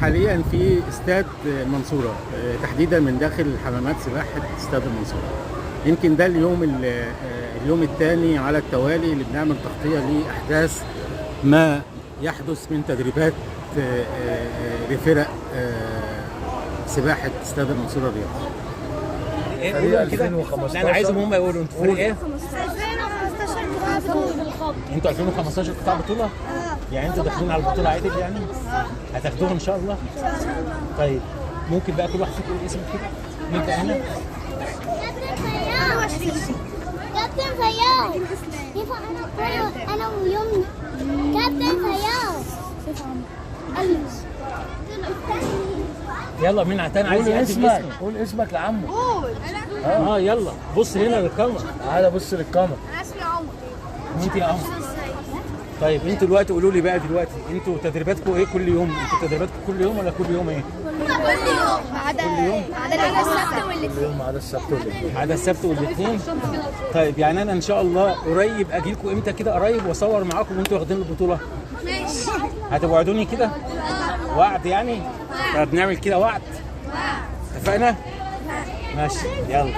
حاليا في استاد المنصورة، تحديدا من داخل حمامات سباحة استاد المنصورة. يمكن ده اليوم الثاني على التوالي اللي بنعمل تغطية لأحداث ما يحدث من تدريبات لفرق سباحة استاد المنصورة الرياضي. فريق 2015. لا انا عايزهم هم يقولوا انتوا فريق ايه؟ 2015 بالخط. انتوا 2015 قطاع بطولة؟ يعني انتوا داخلين على البطولة عدل يعني؟ هتاخدوها ان شاء الله؟ طيب ممكن بقى كل واحد فيكم يقول اسمه كده؟ نبدأ هنا؟ كابتن فياض. ينفع انا ويوم كابتن فياض. يلا مين تاني عايز قول يقدم اسمك، اسمه؟ قول اسمك لعمو. يلا بص هنا للكاميرا. تعالى بص للكاميرا. انا اسمي عمر. وانت يا عمر؟ طيب انتوا دلوقتي قولوا لي بقى دلوقتي انتوا تدريباتكم ايه كل يوم؟ انتوا تدريباتكم كل يوم ولا كل يوم ايه؟ كل يوم ما عدا السبت والاثنين. كل يوم ما عدا السبت والاثنين. عدا السبت والاثنين. طيب يعني انا ان شاء الله قريب اجي لكم امتى كده قريب واصور معاكم وانتوا واخدين البطوله؟ ماشي. هتوعدوني كده؟ وعد يعني؟ طب نعمل كده وعد؟ اتفقنا؟ ماشي يلا.